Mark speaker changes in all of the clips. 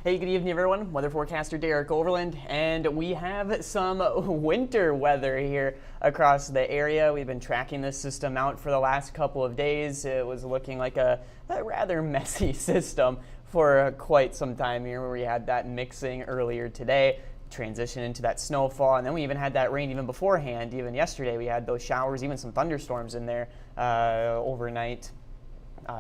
Speaker 1: Hey, good evening, everyone. Weather forecaster Derrick Overland, and we have some winter weather here across the area. We've been tracking this system out for the last couple of days. It was looking like a rather messy system for quite some time here, where we had that mixing earlier today, transition into that snowfall, and then we even had that rain even beforehand. Even yesterday, we had those showers, even some thunderstorms in there overnight.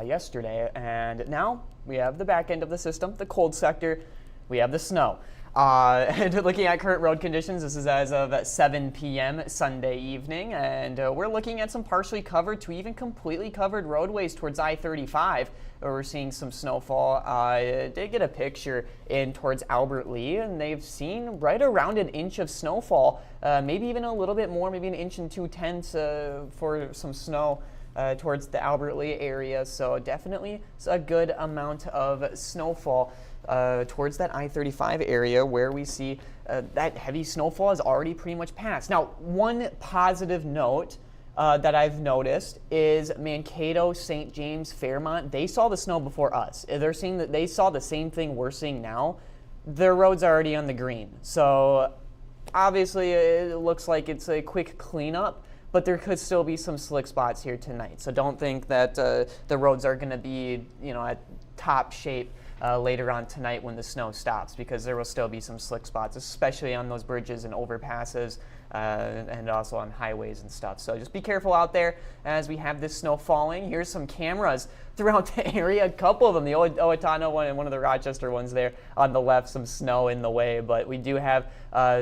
Speaker 1: Yesterday, and now we have the back end of the system, the cold sector. We have the snow. And looking at current road conditions, this is as of 7 p.m. Sunday evening, and we're looking at some partially covered to even completely covered roadways towards I-35, where we're seeing some snowfall. I did get a picture in towards Albert Lea, and they've seen right around an inch of snowfall, maybe even a little bit more, maybe an inch and 2/10 for some snow towards the Albert Lea area. So definitely a good amount of snowfall towards that I-35 area, where we see that heavy snowfall is already pretty much passed. Now, one positive note that I've noticed is Mankato, St. James, Fairmont, they saw the snow before us. They're seeing that they saw the same thing we're seeing now. Their road's already on the green. So obviously it looks like it's a quick cleanup, but there could still be some slick spots here tonight. So don't think that the roads are going to be, at top shape later on tonight when the snow stops, because there will still be some slick spots, especially on those bridges and overpasses and also on highways and stuff. So just be careful out there as we have this snow falling. Here's some cameras throughout the area, a couple of them, the Owatonna one and one of the Rochester ones there on the left, some snow in the way, but we do have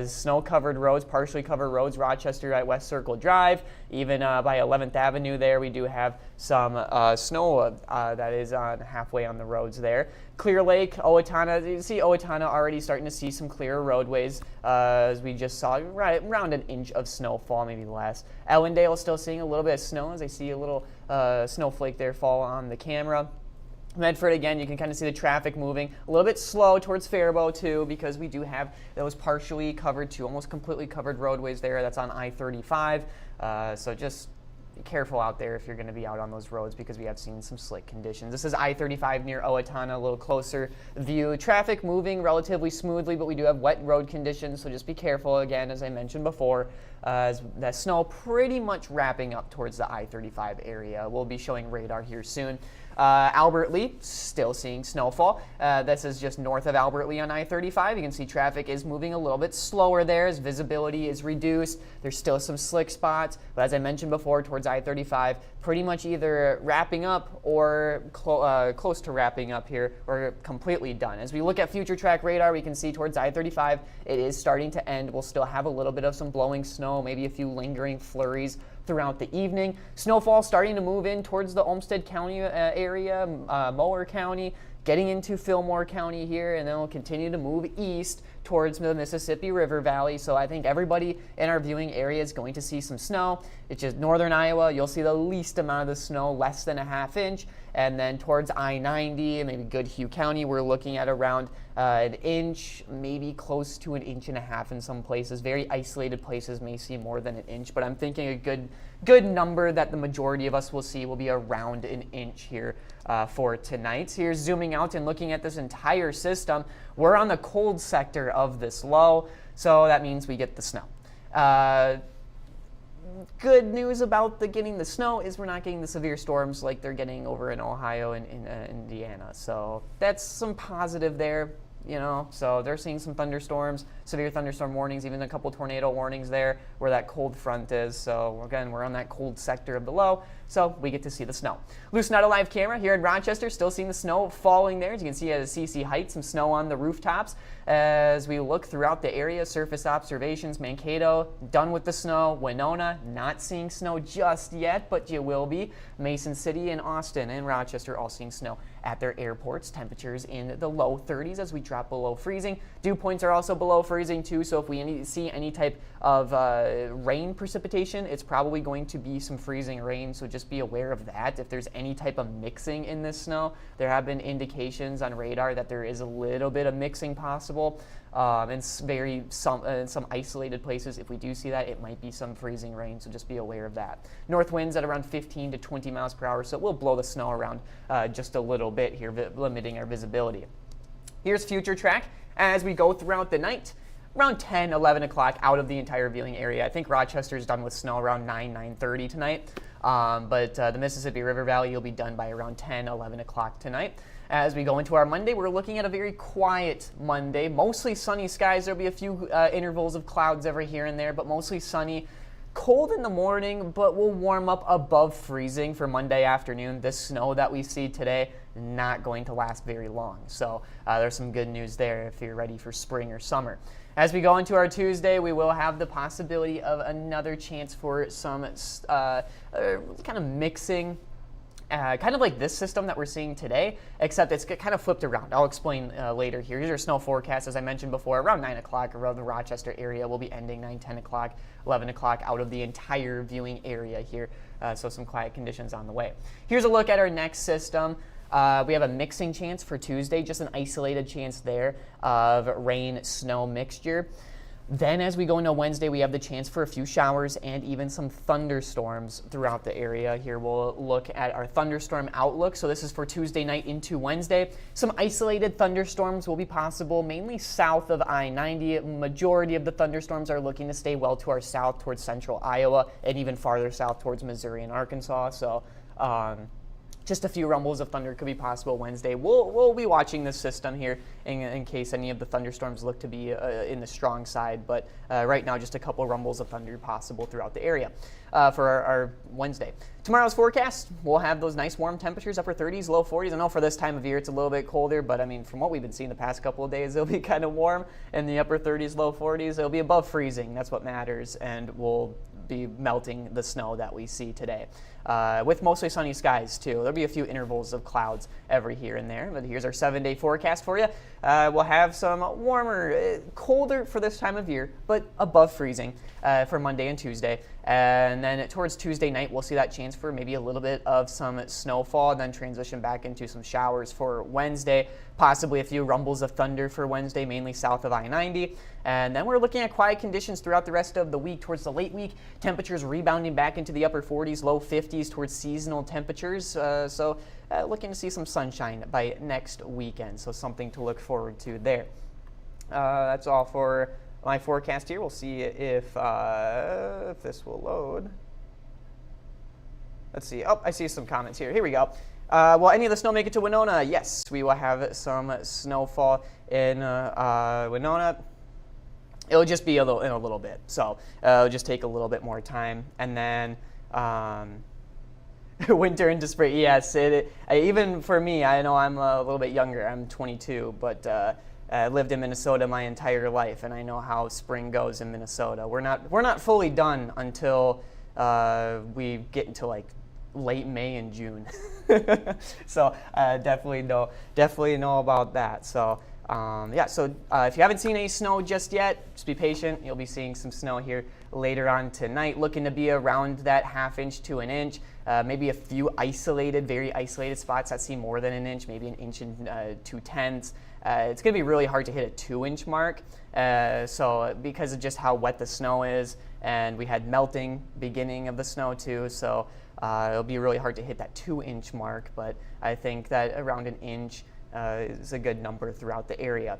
Speaker 1: snow-covered roads, partially covered roads, Rochester at West Circle Drive, even by 11th Avenue there, we do have some snow that is on halfway on the roads there. Clear Lake, Owatonna, you see Owatonna already starting to see some clearer roadways, as we just saw right around an inch of snowfall, maybe less. Ellendale still seeing a little bit of snow, as I see a little snowflake there fall on the camera. Medford, again, you can kind of see the traffic moving a little bit slow towards Faribault too, because we do have those partially covered to almost completely covered roadways there. That's on I-35. So just be careful out there if you're going to be out on those roads, because we have seen some slick conditions. This is I-35 near Owatonna, a little closer view. Traffic moving relatively smoothly, but we do have wet road conditions, so just be careful again, as I mentioned before. As that snow pretty much wrapping up towards the I-35 area. We'll be showing radar here soon. Albert Lea, still seeing snowfall. This is just north of Albert Lea on I-35. You can see traffic is moving a little bit slower there as visibility is reduced. There's still some slick spots, but as I mentioned before, towards I-35, pretty much either wrapping up or close to wrapping up here, or completely done. As we look at future track radar, we can see towards I-35, it is starting to end. We'll still have a little bit of some blowing snow, maybe a few lingering flurries throughout the evening. Snowfall starting to move in towards the Olmsted County area, Mower County, getting into Fillmore County here, and then we'll continue to move east towards the Mississippi River Valley. So I think everybody in our viewing area is going to see some snow. It's just northern Iowa, you'll see the least amount of the snow, less than a half inch. And then towards I-90, maybe Goodhue County, we're looking at around an inch, maybe close to an inch and a half in some places. Very isolated places may see more than an inch, but I'm thinking a good number that the majority of us will see will be around an inch here for tonight. Here's zooming out and looking at this entire system. We're on the cold sector of this low, so that means we get the snow. Good news about getting the snow is we're not getting the severe storms like they're getting over in Ohio and in Indiana. So that's some positive there, So they're seeing some thunderstorms, severe thunderstorm warnings, even a couple tornado warnings there where that cold front is. So again, we're on that cold sector of the low, so we get to see the snow. Loose Not Alive camera here in Rochester, still seeing the snow falling there. As you can see at CC Heights, some snow on the rooftops. As we look throughout the area, surface observations, Mankato, done with the snow. Winona, not seeing snow just yet, but you will be. Mason City and Austin and Rochester all seeing snow at their airports. Temperatures in the low 30s as we drop below freezing. Dew points are also below freezing too, so if we see any type of rain precipitation, it's probably going to be some freezing rain, so just be aware of that. If there's any type of mixing in this snow, there have been indications on radar that there is a little bit of mixing possible. In some isolated places, if we do see that, it might be some freezing rain, so just be aware of that. North winds at around 15 to 20 miles per hour, so it will blow the snow around just a little bit here, limiting our visibility. Here's future track as we go throughout the night. Around 10, 11 o'clock out of the entire viewing area. I think Rochester's done with snow around 9:30 tonight. But the Mississippi River Valley will be done by around 10, 11 o'clock tonight. As we go into our Monday, we're looking at a very quiet Monday. Mostly sunny skies. There'll be a few intervals of clouds every here and there, but mostly sunny. Cold in the morning, but we'll warm up above freezing for Monday afternoon. This snow that we see today, not going to last very long. So there's some good news there if you're ready for spring or summer. As we go into our Tuesday, we will have the possibility of another chance for some kind of mixing, kind of like this system that we're seeing today, except it's kind of flipped around. I'll explain later here. Here's our snow forecast, as I mentioned before, around 9 o'clock around the Rochester area. Will be ending 9, 10 o'clock, 11 o'clock out of the entire viewing area here. So some quiet conditions on the way. Here's a look at our next system. We have a mixing chance for Tuesday, just an isolated chance there of rain-snow mixture. Then as we go into Wednesday, we have the chance for a few showers and even some thunderstorms throughout the area. Here we'll look at our thunderstorm outlook. So this is for Tuesday night into Wednesday. Some isolated thunderstorms will be possible, mainly south of I-90. Majority of the thunderstorms are looking to stay well to our south towards central Iowa and even farther south towards Missouri and Arkansas. So just a few rumbles of thunder could be possible Wednesday. We'll be watching this system here in case any of the thunderstorms look to be in the strong side. But right now, just a couple rumbles of thunder possible throughout the area for our Wednesday. Tomorrow's forecast, we'll have those nice warm temperatures, upper 30s, low 40s. I know for this time of year it's a little bit colder, but I mean, from what we've been seeing the past couple of days, it'll be kind of warm in the upper 30s, low 40s. It'll be above freezing. That's what matters, and we'll be melting the snow that we see today. With mostly sunny skies too. There'll be a few intervals of clouds every here and there, but here's our 7-day forecast for you. We'll have some warmer, colder for this time of year, but above freezing for Monday and Tuesday. And then towards Tuesday night, we'll see that chance for maybe a little bit of some snowfall, and then transition back into some showers for Wednesday. Possibly a few rumbles of thunder for Wednesday, mainly south of I-90. And then we're looking at quiet conditions throughout the rest of the week. Towards the late week, temperatures rebounding back into the upper 40s, low 50s towards seasonal temperatures. So looking to see some sunshine by next weekend. So something to look forward to there. That's all for my forecast here. We'll see if this will load. Let's see. Oh, I see some comments here. Here we go. Will any of the snow make it to Winona? Yes, we will have some snowfall in Winona. It'll just be in a little bit, so it'll just take a little bit more time. And then winter into spring. Yes, even for me, I know I'm a little bit younger. I'm 22, but I lived in Minnesota my entire life, and I know how spring goes in Minnesota. We're not fully done until we get into like late May and June. So definitely know about that. So yeah, so if you haven't seen any snow just yet, just be patient. You'll be seeing some snow here later on tonight, looking to be around that 1/2 inch to an inch. Maybe a few very isolated spots that see more than an inch, maybe 1 inch and 2/10. It's going to be really hard to hit a 2-inch mark, so because of just how wet the snow is, and we had melting beginning of the snow too, so it'll be really hard to hit that 2-inch mark, but I think that around 1 inch is a good number throughout the area.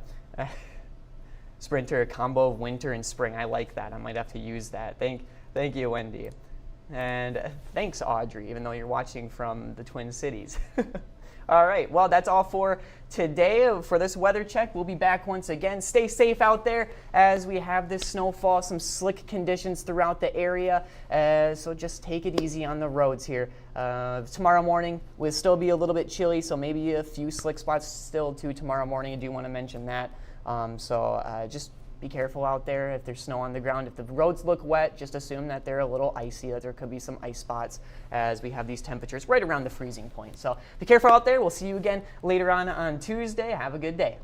Speaker 1: Sprinter, a combo of winter and spring. I like that. I might have to use that. Thank you, Wendy. And thanks, Audrey, even though you're watching from the Twin Cities. All right, well, that's all for today for this weather check. We'll be back once again. Stay safe out there as we have this snowfall, some slick conditions throughout the area. So just take it easy on the roads here. Tomorrow morning will still be a little bit chilly, so maybe a few slick spots still too tomorrow morning. I do want to mention that. So just be careful out there if there's snow on the ground. If the roads look wet, just assume that they're a little icy, that there could be some ice spots as we have these temperatures right around the freezing point. So be careful out there. We'll see you again later on Tuesday. Have a good day.